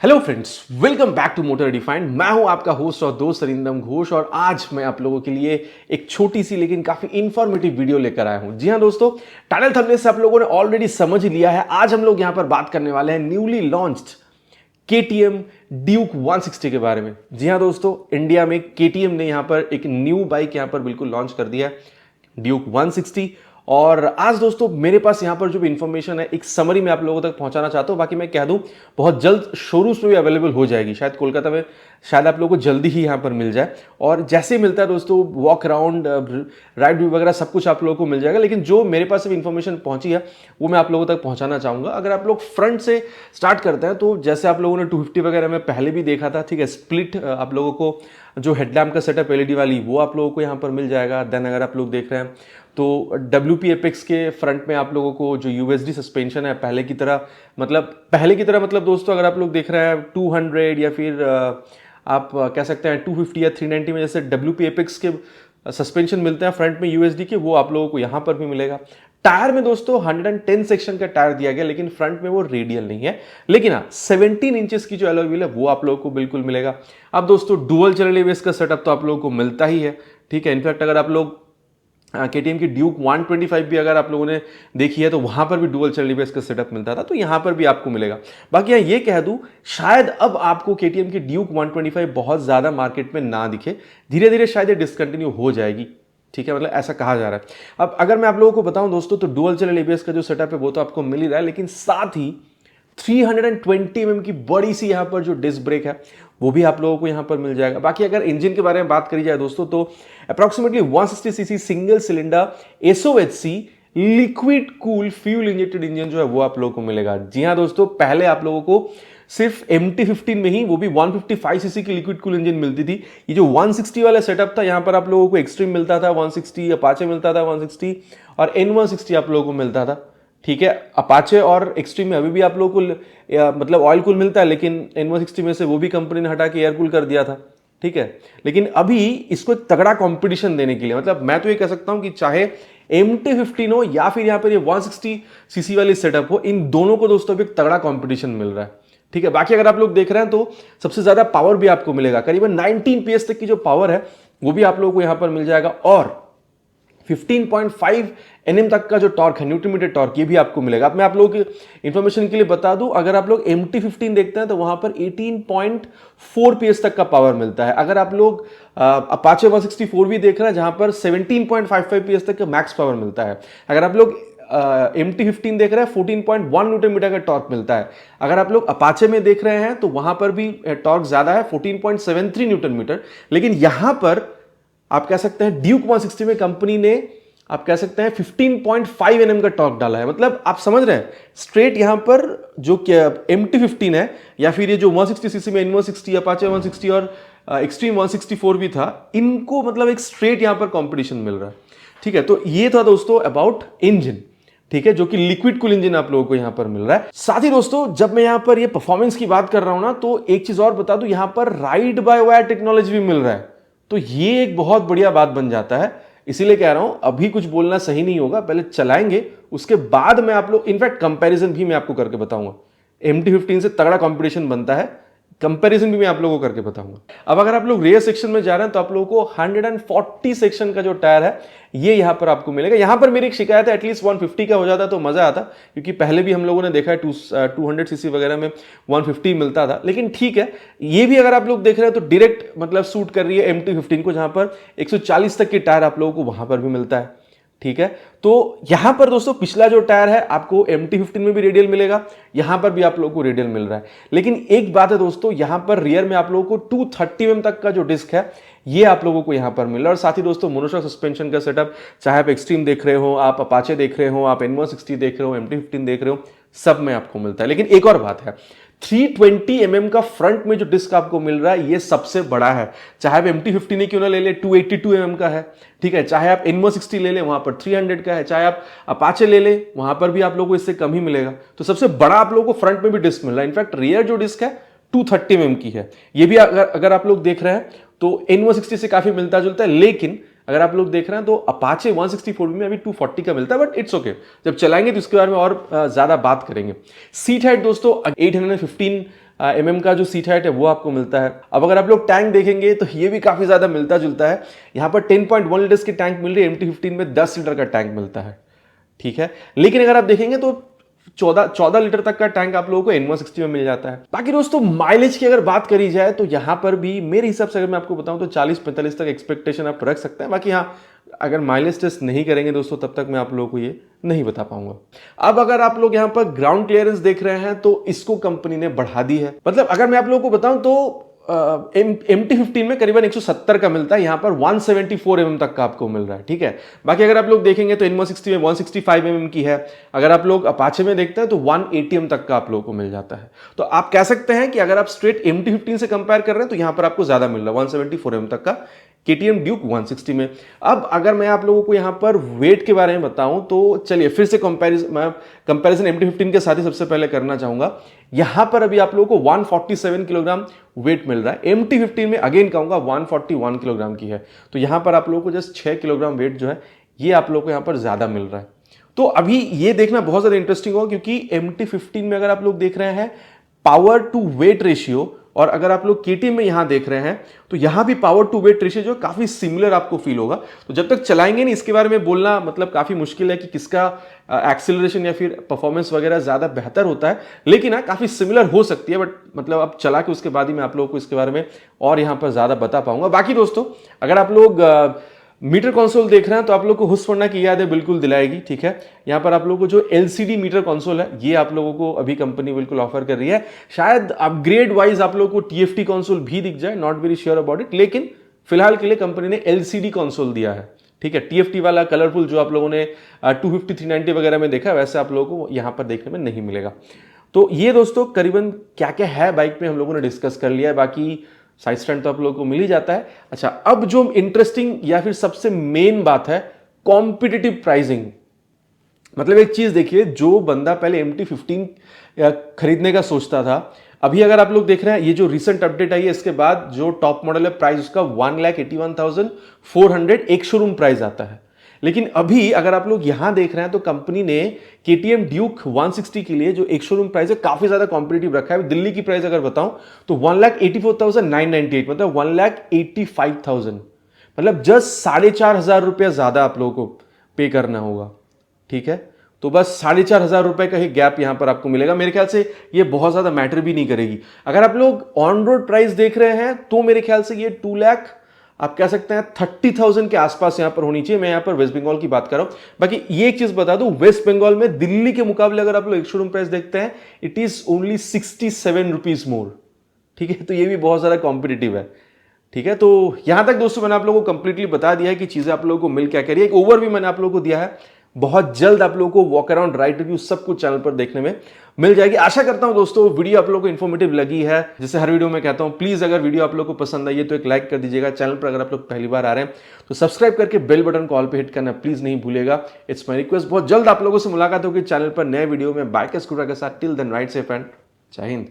Hello friends, welcome back to motor defined. मैं हूं आपका होस्ट और दोस्त अरिंदम घोष और आज मैं आप लोगों के लिए एक छोटी सी लेकिन काफी इंफॉर्मेटिव वीडियो लेकर आया हूं। जी हां दोस्तों, टाइटल थंबनेल से आप लोगों ने ऑलरेडी समझ ही लिया है। आज हम लोग यहां पर बात करने वाले हैं न्यूली लॉन्च्ड KTM ड्यूक 160 के बारे में। जी हां दोस्तों, इंडिया में KTM ने यहां पर एक न्यू बाइक यहां पर बिल्कुल लॉन्च कर दिया है, ड्यूक 160। और आज दोस्तों मेरे पास यहां पर जो भी इंफॉर्मेशन है एक समरी में आप लोगों तक पहुंचाना चाहता हूं। बाकी मैं कह दूं बहुत जल्द शोरूम्स में भी अवेलेबल हो जाएगी, शायद कोलकाता में शायद आप लोगों को जल्दी ही यहां पर मिल जाए। और जैसे ही मिलता है दोस्तों, वॉक अराउंड राइड व्यू वगैरह सब कुछ आप लोगों को मिल जाएगा। लेकिन जो मेरे पास अभी इंफॉर्मेशन पहुंची है वो मैं आप लोगों तक पहुंचाना चाहूंगा। अगर आप लोग फ्रंट से स्टार्ट करते हैं तो जैसे आप लोगों ने 250 वगैरह में पहले भी देखा था, ठीक है, स्प्लिट आप लोगों को जो हेडलैम्प का सेटअप LED वाली वो आप लोगों को यहां पर मिल जाएगा। देन अगर आप लोग देख रहे हैं तो WP एपेक्स के फ्रंट में आप लोगों को जो USD सस्पेंशन है पहले की तरह मतलब दोस्तों, अगर आप लोग देख रहे हैं 200 या फिर आप कह सकते हैं 250 या 390 में जैसे WP एपेक्स के सस्पेंशन मिलते हैं फ्रंट में USD के, वो आप लोगों को यहां पर भी मिलेगा। टायर में दोस्तों 110 सेक्शन का टायर दिया गया, लेकिन फ्रंट में वो रेडियल नहीं है। लेकिन हाँ, 17 इंचेस की जो अलॉय व्हील है वो आप लोगों को बिल्कुल मिलेगा। अब दोस्तों डुअल चैनल ABS का सेटअप तो आप लोगों को मिलता ही है, ठीक है। इनफैक्ट अगर आप लोग KTM की ड्यूक 125 भी अगर आप लोगों ने देखी है तो वहां पर भी डुअल चैनल ABS का सेटअप मिलता था, तो यहां पर भी आपको मिलेगा। बाकी यहां ये कह दूं, शायद अब आपको KTM की ड्यूक 125 बहुत ज्यादा मार्केट में ना दिखे, धीरे धीरे शायद ये डिसकंटिन्यू हो जाएगी, ठीक है, मतलब ऐसा कहा जा रहा है। अब अगर मैं आप लोगों को बताऊं दोस्तों, तो डुअल चैनल ABS का जो सेटअप है वो तो आपको मिल ही रहा है, लेकिन साथ ही 320 mm की बड़ी सी यहां पर जो डिस्क ब्रेक है वो भी आप लोगों को यहां पर मिल जाएगा। बाकी अगर इंजन के बारे में बात करी जाए दोस्तों, तो approximately 160 cc single cylinder SOHC liquid cool fuel injected engine जो है वो आप लोगों को मिलेगा। जी हां दोस्तों, पहले आप लोगों को सिर्फ MT-15 में ही वो भी 155 cc की लिक्विड कूल इंजन मिलती थी। ये जो 160 वाला सेटअप था, यहां पर आप लोगों को एक्सट्रीम मिलता था 160, अपाचे मिलता था 160 और N160 आप लोगों को मिलता था, ठीक है। अपाचे और एक्सट्रीम में अभी भी आप लोगों को मतलब ऑयल कूल मिलता है, लेकिन N160 में से वो भी कंपनी ने हटा के एयर कूल कर दिया था, ठीक है। लेकिन अभी इसको एक तगड़ा कंपटीशन देने के लिए, मतलब मैं तो ये कह सकता हूं कि चाहे MT-15 हो या फिर यहां पर ये 160 cc वाली सेटअप हो, इन दोनों को दोस्तों अभी एक तगड़ा कंपटीशन मिल रहा है, ठीक है। बाकी अगर आप लोग देख रहे हैं तो सबसे ज्यादा पावर भी आपको मिलेगा, करीबन 19 PS तक की जो पावर है वो भी आप लोगों को यहां पर मिल जाएगा। और 15.5 Nm तक का जो टॉर्क है, न्यूटन मीटर टॉर्क, ये भी आपको मिलेगा। अब मैं आप लोगों की इंफॉर्मेशन के लिए बता दूं, अगर आप लोग MT-15 देखते हैं तो वहां पर 18.4 PS तक का पावर मिलता है। अगर आप लोग अपाचे 164 भी देख रहे हैं जहां पर 17.55 PS तक का मैक्स पावर मिलता है। अगर आप लोग MT-15 देख रहे हैं 14.1 न्यूटन मीटर का टॉर्क मिलता है। अगर आप लोग अपाचे में देख रहे हैं तो वहां पर भी टॉर्क ज्यादा है, 14.73 न्यूटन मीटर। लेकिन यहां पर आप कह सकते हैं ड्यूक 160 में कंपनी ने आप कह सकते हैं 15.5 Nm का टॉर्क डाला है। मतलब आप समझ रहे हैं, स्ट्रेट यहां पर जो MT-15 है या फिर ये जो 160 cc में N160, अपाचे 160 और एक्सट्रीम 164 भी था, इनको मतलब एक स्ट्रेट यहां पर कंपटीशन मिल रहा है, ठीक है। तो ये था दोस्तों अबाउट इंजन, ठीक है, जो कि लिक्विड कूल इंजन आप लोगों को यहां पर मिल रहा है। साथ ही दोस्तों, जब मैं यहां पर ये परफॉर्मेंस की बात कर रहा हूं ना, तो एक चीज और बता दूं, यहां पर राइड बाय वायर टेक्नोलॉजी भी मिल रहा है, तो ये एक बहुत बढ़िया बात बन जाता है। इसीलिए कह रहा हूं, अभी कुछ बोलना सही नहीं होगा, पहले चलाएंगे उसके बाद मैं आप लोग, इनफैक्ट कंपैरिजन भी मैं आपको करके बताऊंगा। MT-15 से तगड़ा कंपटीशन बनता है, कंपैरिजन भी मैं आप लोगों को करके बताऊंगा। अब अगर आप लोग रेयर सेक्शन में जा रहे हैं तो आप लोगों को 140 सेक्शन का जो टायर है ये यहां पर आपको मिलेगा। यहां पर मेरी एक शिकायत है, एटलीस्ट 150 का हो जाता तो मजा आता, क्योंकि पहले भी हम लोगों ने देखा है 200 cc वगैरह में 150 मिलता था। लेकिन ठीक है, ये भी अगर आप लोग देख रहे हैं तो डायरेक्ट मतलब सूट कर रही है MT-15 को, जहां पर 140 तक की टायर आप लोगों को वहां पर भी मिलता है, ठीक है। तो यहां पर दोस्तों पिछला जो टायर है आपको MT-15 में भी रेडियल मिलेगा, यहां पर भी आप लोगों को रेडियल मिल रहा है। लेकिन एक बात है दोस्तों, यहां पर रियर में आप लोगों को 230 mm तक का जो डिस्क है ये आप लोगों को यहां पर मिल रहा है। और साथ ही दोस्तों मोनोशॉक सस्पेंशन का सेटअप, चाहे आप एक्सट्रीम देख रहे हो, आप अपाचे देख रहे हो, आप N160 देख रहे हो, MT-15 देख रहे हो, सब में आपको मिलता है। लेकिन एक और बात है, 320 mm का फ्रंट में जो डिस्क आपको मिल रहा है ये सबसे बड़ा है। चाहे आप MT-15 ही क्यों ना ले ले, 282 mm का है, ठीक है। चाहे आप N160 ले ले, वहां पर 300 का है। चाहे आप अपाचे ले ले, वहां पर भी आप लोगों को इससे कम ही मिलेगा। तो सबसे बड़ा आप लोगों को फ्रंट में भी डिस्क मिल रहा है। इनफैक्ट रियर जो डिस्क है 230 mm की है। ये भी अगर आप लोग देख रहे हैं तो N160 से काफी मिलता जुलता है। लेकिन अगर आप लोग देख रहे हैं तो अपाचे 164 में अभी 240 का मिलता है, बट इट्स ओके, जब चलाएंगे तो इसके बारे में और ज्यादा बात करेंगे। सीट हाइट दोस्तों 815 mm का जो सीट हाइट है वो आपको मिलता है। अब अगर आप लोग टैंक देखेंगे तो ये भी काफी ज्यादा मिलता जुलता है। यहाँ पर 10.1 लीटर्स की टैंक मिल रही है, MT-15 में 10 लीटर का टैंक मिलता है, ठीक है। लेकिन अगर आप देखेंगे तो 14 लीटर तक का टैंक आप लोगों को N160 में मिल जाता है। बाकी दोस्तों माइलेज की अगर बात करी जाए तो यहां पर भी मेरे हिसाब से अगर मैं आपको बताऊं तो 40-45 तक एक्सपेक्टेशन आप रख सकते हैं। बाकी हाँ, अगर माइलेज टेस्ट नहीं करेंगे दोस्तों तब तक मैं आप लोगों को ये नहीं बता पाऊंगा। अब अगर आप लोग यहां पर ग्राउंड क्लियरेंस देख रहे हैं तो इसको कंपनी ने बढ़ा दी है। मतलब अगर मैं आप लोगों को बताऊं तो MT-15 में करीबन 170 का मिलता है, यहां पर 174 mm तक का आपको मिल रहा है, ठीक है। बाकी अगर आप लोग देखेंगे तो N160 में 165 mm की है। अगर आप लोग अपाचे में देखते हैं तो 180 mm तक का आप लोगों को मिल जाता है। तो आप कह सकते हैं कि अगर आप स्ट्रेट MT-15 से कंपेयर कर रहे हैं तो यहां पर आपको ज्यादा मिल रहा है, 174 mm तक का KTM ड्यूक 160 में। अब अगर मैं आप लोगों को यहां पर वेट के बारे में बताऊं तो चलिए फिर से कंपैरिजन MT-15 के साथ ही सबसे पहले करना चाहूंगा। यहां पर अभी आप लोगों को 147 किलोग्राम वेट मिल रहा है। MT-15 में अगेन कहूंगा 141 किलोग्राम की है। तो यहां पर आप लोगों को जस्ट 6 किलोग्राम वेट जो है ये आप लोगों को यहां पर ज्यादा मिल रहा है। तो अभी ये देखना बहुत ज्यादा इंटरेस्टिंग होगा क्योंकि MT-15 में अगर आप लोग देख रहे हैं पावर टू वेट रेशियो, और अगर आप लोग KTM में यहां देख रहे हैं तो यहां भी पावर टू वेट रेशियो जो काफी सिमिलर आपको फील होगा। तो जब तक चलाएंगे नहीं इसके बारे में बोलना मतलब काफी मुश्किल है कि किसका एक्सेलरेशन या फिर परफॉर्मेंस वगैरह ज्यादा बेहतर होता है। लेकिन हाँ काफी सिमिलर हो सकती है, बट मतलब अब चला के उसके बाद ही मैं आप लोगों को इसके बारे में और यहां पर ज्यादा बता पाऊंगा। बाकी दोस्तों अगर आप लोग मीटर कंसोल देख रहे हैं तो आप लोग को हुस्वरना की यादें बिल्कुल दिलाएगी, ठीक है। यहां पर आप लोगों को जो LCD मीटर कंसोल है ये आप लोगों को अभी कंपनी बिल्कुल ऑफर कर रही है। शायद अपग्रेड वाइज आप लोगों को TFT कंसोल भी दिख जाए, not very sure about it, लेकिन फिलहाल के लिए कंपनी ने LCD कंसोल दिया है, ठीक है। TFT वाला कलरफुल जो आप लोगों ने 250 390 वगैरह में देखा वैसे आप लोगों को यहां पर देखने में नहीं मिलेगा। तो ये दोस्तों करीबन क्या क्या है बाइक में हम लोगों ने डिस्कस कर लिया है। बाकी साइड स्टैंड तो आप लोगों को मिल ही जाता है। अच्छा, अब जो इंटरेस्टिंग या फिर सबसे मेन बात है कॉम्पिटिटिव प्राइसिंग। मतलब एक चीज देखिए, जो बंदा पहले MT-15 खरीदने का सोचता था, अभी अगर आप लोग देख रहे हैं ये जो रिसेंट अपडेट आई है इसके बाद जो टॉप मॉडल है प्राइस उसका 1,81,400 एक शोरूम प्राइस आता है। लेकिन अभी अगर आप लोग यहां देख रहे हैं तो कंपनी ने KTM ड्यूक 160 के लिए जो एक शोरूम प्राइस है काफी ज्यादा कॉम्पिटिटिव रखा है। दिल्ली की प्राइस अगर बताऊं तो 1,84,998, मतलब 1,85,000, मतलब जस्ट 4,500 रुपया ज्यादा आप लोगों को पे करना होगा, ठीक है। तो बस 4,500 रुपए का ही गैप यहां पर आपको मिलेगा। मेरे ख्याल से ये बहुत ज्यादा मैटर भी नहीं करेगी। अगर आप लोग ऑन रोड प्राइस देख रहे हैं तो मेरे ख्याल से ये 2 लाख आप कह सकते हैं 30,000 के आसपास यहां पर होनी चाहिए। मैं यहां पर वेस्ट बंगाल की बात कर रहा हूं। बाकी ये एक चीज बता दूं, वेस्ट बंगाल में दिल्ली के मुकाबले अगर आप लोग एक शोरूम प्राइस देखते हैं it is only 67 rupees more, ठीक है। तो ये भी बहुत ज्यादा कॉम्पिटिटिव है, ठीक है। तो यहां तक दोस्तों मैंने आप लोगों को कंप्लीटली बता दिया है कि चीजें आप लोगों को मिल क्या कह रही है। एक ओवरव्यू मैंने आप लोगों को दिया है। बहुत जल्द आप लोगों को वॉक अराउंड राइड रिव्यू सब कुछ चैनल पर देखने में मिल जाएगी। आशा करता हूं दोस्तों वीडियो आप लोगों को इन्फॉर्मेटिव लगी है। जैसे हर वीडियो में कहता हूं, प्लीज अगर वीडियो आप लोगों को पसंद आई है तो एक लाइक कर दीजिएगा। चैनल पर अगर आप लोग पहली बार आ रहे हैं तो सब्सक्राइब करके बेल बटन कॉल पे हिट करना प्लीज नहीं भूलिएगा। It's my request. बहुत जल्द आप लोगों से मुलाकात होगी चैनल पर नए वीडियो में बाइक स्कूटर के साथ। Till then ride safe and जय हिंद।